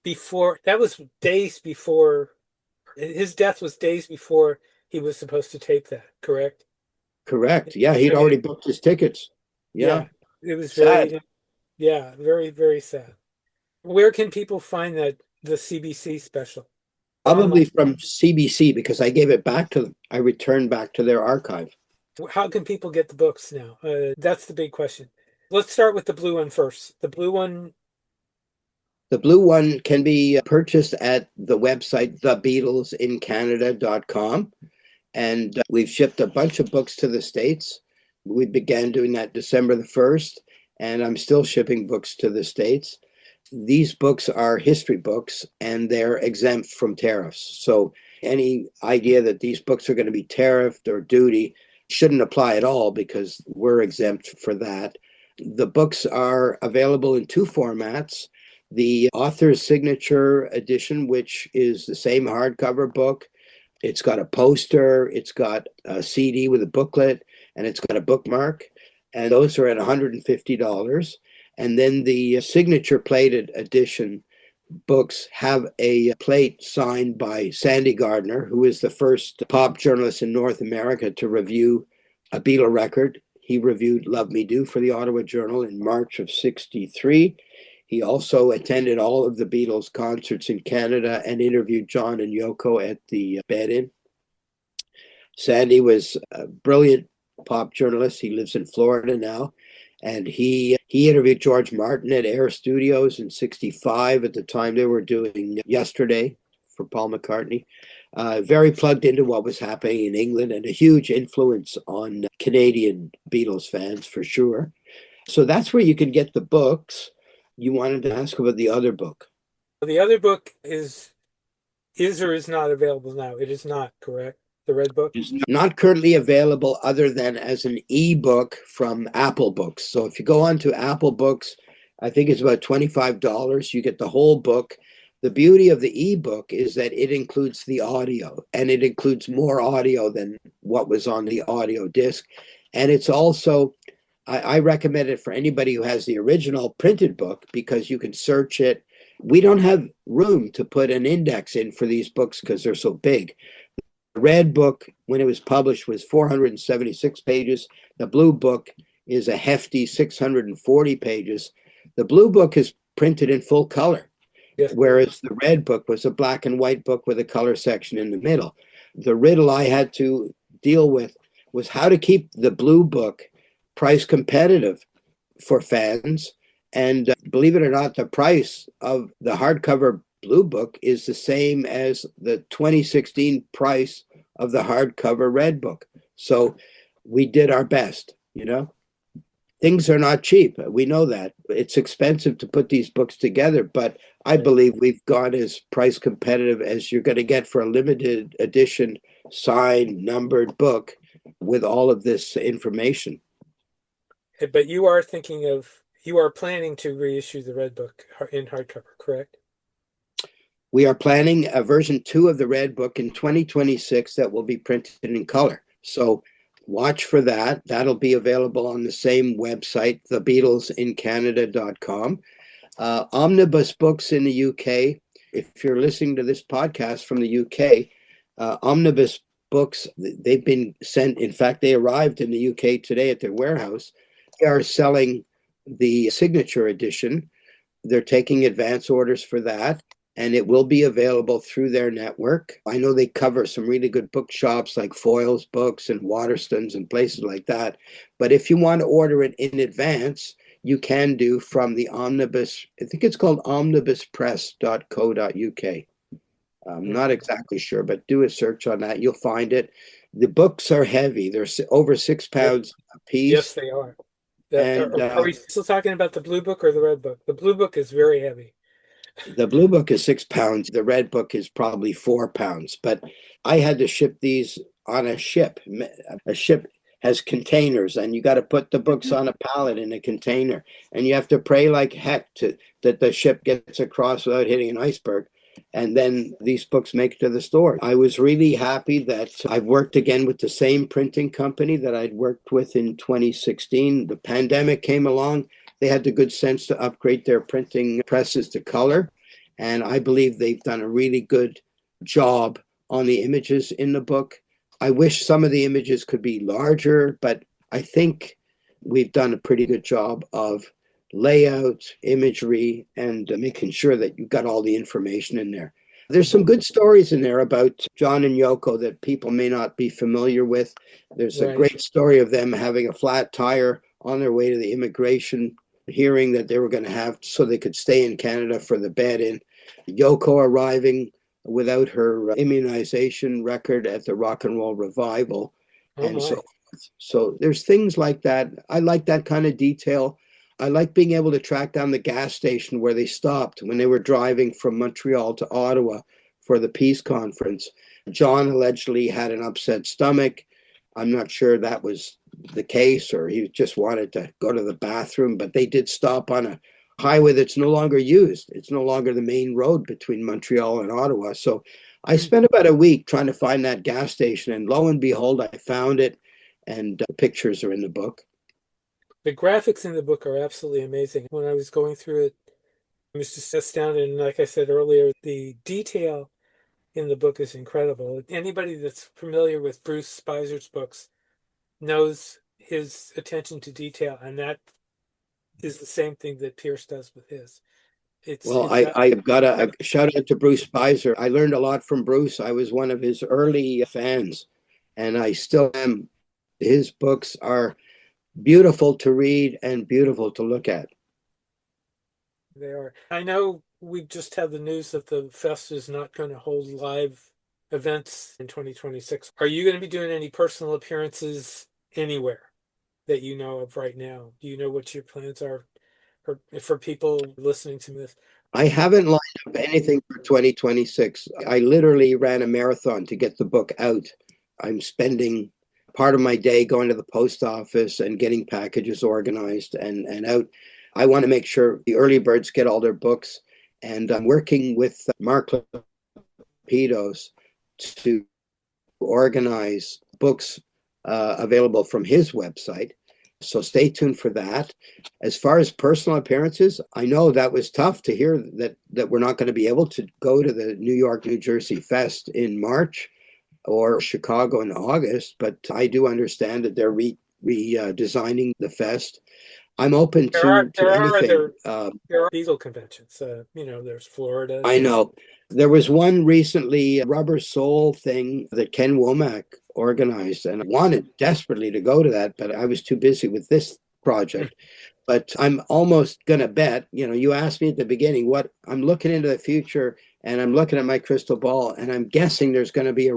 before, that was days before, his death was days before he was supposed to tape that, correct? Correct. Yeah, he'd already booked his tickets. Yeah. It was sad. Very, very sad. Where can people find the CBC special? Probably from CBC, because I gave it back to them. I returned back to their archive. How can people get the books now? That's the big question. Let's start with the blue one first. The blue one can be purchased at the website thebeatlesincanada.com. And we've shipped a bunch of books to the States. We began doing that December the 1st, and I'm still shipping books to the States. These books are history books, and they're exempt from tariffs. So any idea that these books are going to be tariffed or duty shouldn't apply at all, because we're exempt for that. The books are available in two formats. The author's signature edition, which is the same hardcover book. It's got a poster, it's got a CD with a booklet, and it's got a bookmark. And those are at $150. And then the signature plated edition books have a plate signed by Sandy Gardner, who is the first pop journalist in North America to review a Beatle record. He reviewed Love Me Do for the Ottawa Journal in March of '63. He also attended all of the Beatles concerts in Canada and interviewed John and Yoko at the Bed-In. Sandy was a brilliant pop journalist. He lives in Florida now. And he interviewed George Martin at Air Studios in '65 at the time they were doing Yesterday for Paul McCartney. Very plugged into what was happening in England and a huge influence on Canadian Beatles fans for sure. So that's where you can get the books. You wanted to ask about the other book. The other book is or is not available now. It is not, correct? The red book? It's not currently available other than as an ebook from Apple Books. So if you go on to Apple Books, I think it's about $25. You get the whole book. The beauty of the ebook is that it includes the audio, and it includes more audio than what was on the audio disc. And it's also, I recommend it for anybody who has the original printed book, because you can search it. We don't have room to put an index in for these books because they're so big. The red book, when it was published, was 476 pages. The blue book is a hefty 640 pages. The Blue Book is printed in full color, Yes. whereas the Red Book was a black and white book with a color section in the middle. The riddle I had to deal with was how to keep the Blue Book price competitive for fans. And believe it or not, the price of the hardcover Blue Book is the same as the 2016 price of the hardcover Red Book. So we did our best, you know. Things are not cheap. We know that. It's expensive to put these books together, but I believe we've gone as price competitive as you're going to get for a limited edition, signed, numbered book with all of this information. But you are planning to reissue the Red Book in hardcover, correct? We are planning a version 2 of the Red Book in 2026 that will be printed in color. So watch for that. That'll be available on the same website, thebeatlesincanada.com. Omnibus Books in the UK. If you're listening to this podcast from the UK, Omnibus Books, they've been sent. In fact, they arrived in the UK today at their warehouse. They are selling the signature edition. They're taking advance orders for that, and it will be available through their network. I know they cover some really good bookshops like Foyle's Books and Waterstones and places like that. But if you want to order it in advance, you can do from the Omnibus. I think it's called omnibuspress.co.uk. I'm not exactly sure, but do a search on that. You'll find it. The books are heavy. They're over 6 pounds a piece. Yes, they are. Are we still talking about the Blue Book or the Red Book? The Blue Book is very heavy. The Blue Book is 6 pounds. The Red Book is probably 4 pounds. But I had to ship these on a ship. A ship has containers, and you got to put the books on a pallet in a container. And you have to pray like heck that the ship gets across without hitting an iceberg. And then these books make it to the store. I was really happy that I've worked again with the same printing company that I'd worked with in 2016. The pandemic came along. They had the good sense to upgrade their printing presses to color. And I believe they've done a really good job on the images in the book. I wish some of the images could be larger, but I think we've done a pretty good job of layout, imagery, and making sure that you've got all the information in there. There's some good stories in there about John and Yoko that people may not be familiar with. There's a great story of them having a flat tire on their way to the immigration hearing that they were going to have so they could stay in Canada for the bed-in. Yoko arriving without her immunization record at the Rock and Roll Revival. And so there's things like that. I like that kind of detail. I like being able to track down the gas station where they stopped when they were driving from Montreal to Ottawa for the peace conference. John allegedly had an upset stomach. I'm not sure that was the case, or he just wanted to go to the bathroom, but they did stop on a highway that's no longer used. It's no longer the main road between Montreal and Ottawa. So I spent about a week trying to find that gas station, and lo and behold, I found it, and the pictures are in the book. The graphics in the book are absolutely amazing. When I was going through it, I was just astounded. And like I said earlier, the detail in the book is incredible. Anybody that's familiar with Bruce Spizer's books knows his attention to detail, and that is the same thing that Pierce does with his. I've got a shout out to Bruce Spicer. I learned a lot from Bruce. I was one of his early fans, and I still am. His books are beautiful to read and beautiful to look at. They are. I know we just had the news that the fest is not going to hold live events in 2026. Are you going to be doing any personal appearances anywhere that you know of right now? Do you know what your plans are for people listening to this? I haven't lined up anything for 2026. I literally ran a marathon to get the book out. I'm spending part of my day going to the post office and getting packages organized and out. I want to make sure the early birds get all their books. And I'm working with Mark Lapidos to organize books available from his website. So stay tuned for that. As far as personal appearances, I know that was tough to hear that we're not going to be able to go to the New York, New Jersey Fest in March or Chicago in August, but I do understand that they're redesigning the fest. I'm open There are to anything. there are Beatle conventions. There's Florida. I know there was one recently, a Rubber Soul thing that Ken Womack organized, and I wanted desperately to go to that, but I was too busy with this project. But I'm almost going to bet, you asked me at the beginning what I'm looking into the future, and I'm looking at my crystal ball, and I'm guessing there's going to be a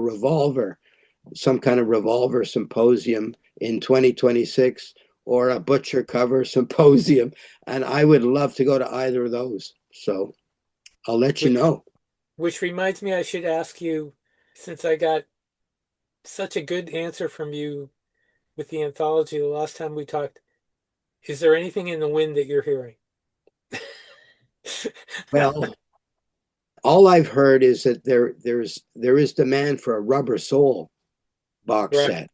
some kind of revolver symposium in 2026 or a butcher cover symposium. And I would love to go to either of those. So I'll let you which know. which reminds me, I should ask you, since I got such a good answer from you with the anthology the last time we talked, is there anything in the wind that you're hearing? Well, all I've heard is that there is demand for a Rubber Soul box Right,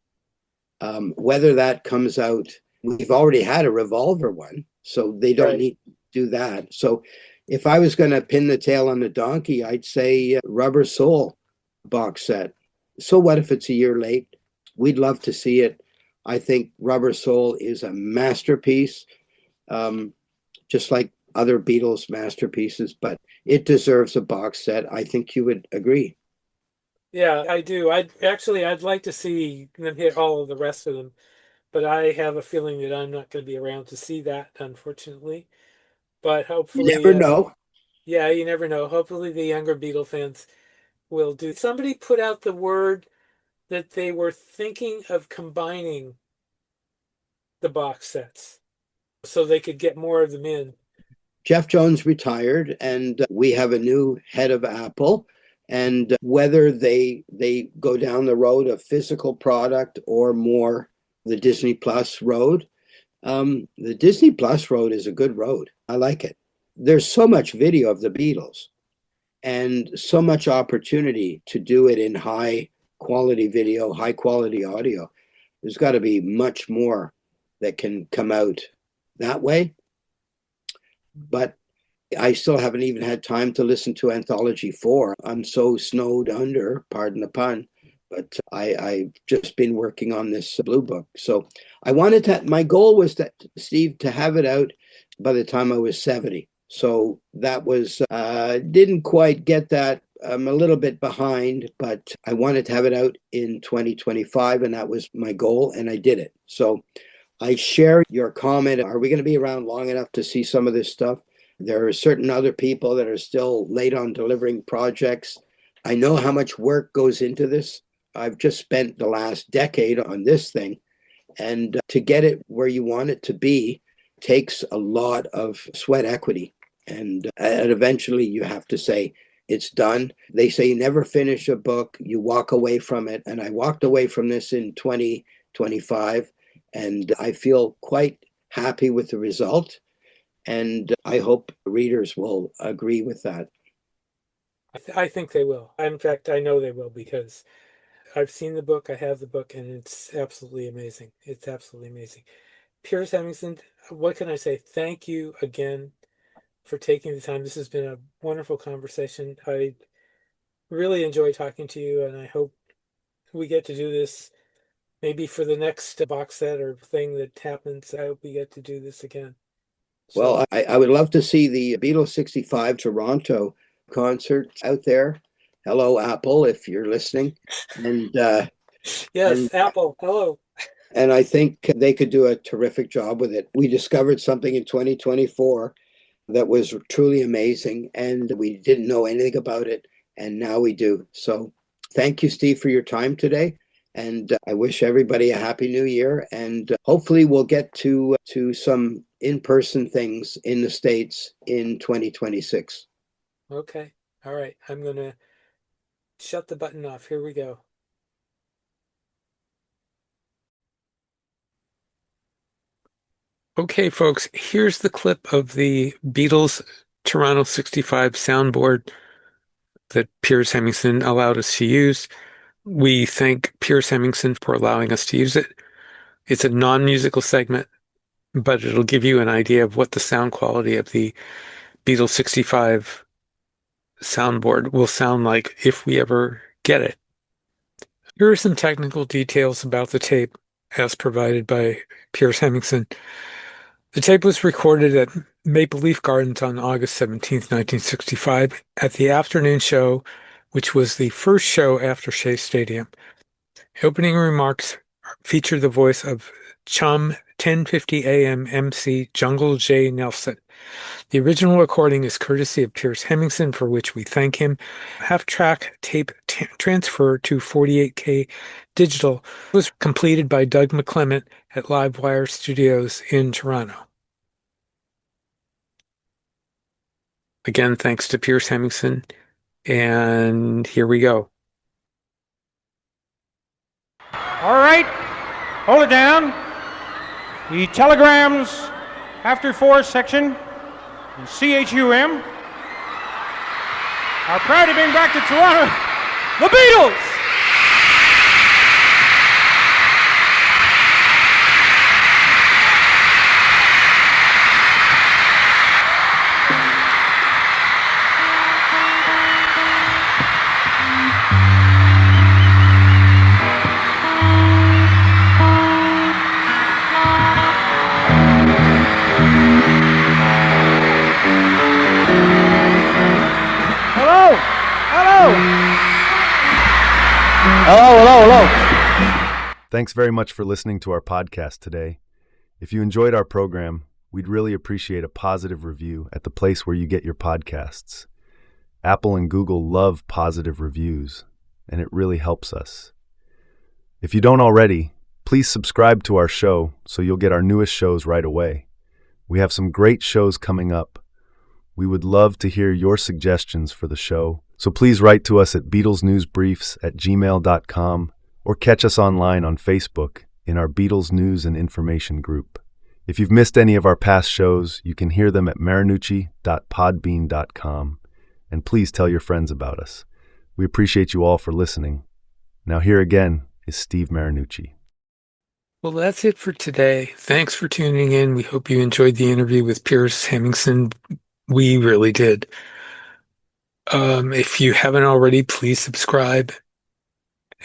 set. Whether that comes out, we've already had a Revolver one, so they don't right. need to do that. So if I was going to pin the tail on the donkey, I'd say Rubber Soul box set. So what if it's a year late? We'd love to see it. I think Rubber Soul is a masterpiece, just like other Beatles masterpieces, but it deserves a box set. I think you would agree. Yeah, I do. I'd like to see them hit all of the rest of them, but I have a feeling that I'm not going to be around to see that, unfortunately. But You hopefully, never know. yeah, you never know. Hopefully, the younger Beatle fans will do. Somebody put out the word that they were thinking of combining the box sets so they could get more of them in. Jeff Jones retired, and we have a new head of Apple. And whether they go down the road of physical product or more the Disney Plus road, the Disney Plus road is a good road. I like it. There's so much video of the Beatles and so much opportunity to do it in high quality video, high quality audio. There's got to be much more that can come out that way. But I still haven't even had time to listen to Anthology 4. I'm so snowed under, pardon the pun, but I've just been working on this Blue Book. So my goal was that, Steve, to have it out by the time I was 70. So that was, didn't quite get that. I'm a little bit behind, but I wanted to have it out in 2025, and that was my goal, and I did it. So I share your comment. Are we going to be around long enough to see some of this stuff? There are certain other people that are still late on delivering projects. I know how much work goes into this. I've just spent the last decade on this thing. And to get it where you want it to be takes a lot of sweat equity. And eventually you have to say, it's done. They say you never finish a book, you walk away from it. And I walked away from this in 2025. And I feel quite happy with the result. And I hope readers will agree with that. I think they will. In fact, I know they will because I've seen the book, I have the book, and it's absolutely amazing. It's absolutely amazing. Piers Hemmingsen, what can I say? Thank you again for taking the time. This has been a wonderful conversation. I really enjoy talking to you, and I hope we get to do this maybe for the next box set or thing that happens. I hope we get to do this again. So, Well, I would love to see the Beatles 65 Toronto concert out there. Hello, Apple, if you're listening. And and yes, Apple, hello. and I think they could do a terrific job with it. We discovered something in 2024 that was truly amazing, and we didn't know anything about it, and now we do. So thank you, Steve, for your time today. And I wish everybody a happy new year. And hopefully we'll get to some in-person things in the States in 2026. Okay. All right. I'm going to shut the button off. Here we go. Okay, folks, here's the clip of the Beatles Toronto 65 soundboard that Piers Hemmingsen allowed us to use. We thank Piers Hemmingsen for allowing us to use it. It's a non-musical segment, but it'll give you an idea of what the sound quality of the Beatles 65 soundboard will sound like if we ever get it. Here are some technical details about the tape as provided by Piers Hemmingsen. The tape was recorded at Maple Leaf Gardens on August 17th, 1965, at the afternoon show, which was the first show after Shea Stadium. Opening remarks feature the voice of Chum 1050 AM MC Jungle J. Nelson. The original recording is courtesy of Piers Hemmingsen, for which we thank him. Half-track tape transfer to 48K digital was completed by Doug McClement at Livewire Studios in Toronto. Again, thanks to Piers Hemmingsen, and here we go. All right, hold it down. The telegrams after 4 section, CHUM, are proud to bring back to Toronto the Beatles! Hello. Thanks very much for listening to our podcast today. If you enjoyed our program, we'd really appreciate a positive review at the place where you get your podcasts. Apple and Google love positive reviews, and it really helps us. If you don't already, please subscribe to our show so you'll get our newest shows right away. We have some great shows coming up. We would love to hear your suggestions for the show, so please write to us at BeatlesNewsBriefs@gmail.com or catch us online on Facebook in our Beatles News and Information group. If you've missed any of our past shows, you can hear them at marinucci.podbean.com, and please tell your friends about us. We appreciate you all for listening. Now here again is Steve Marinucci. Well, that's it for today. Thanks for tuning in. We hope you enjoyed the interview with Piers Hemmingsen. We really did. If you haven't already, please subscribe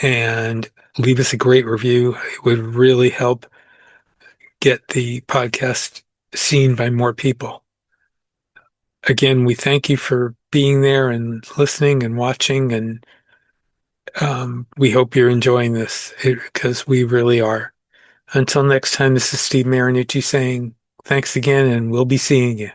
and leave us a great review. It would really help get the podcast seen by more people. Again, we thank you for being there and listening and watching, and we hope you're enjoying this, because we really are. Until next time, this is Steve Marinucci saying thanks again, and we'll be seeing you.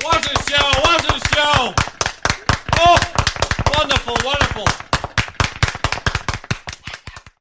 What a show! Oh, wonderful.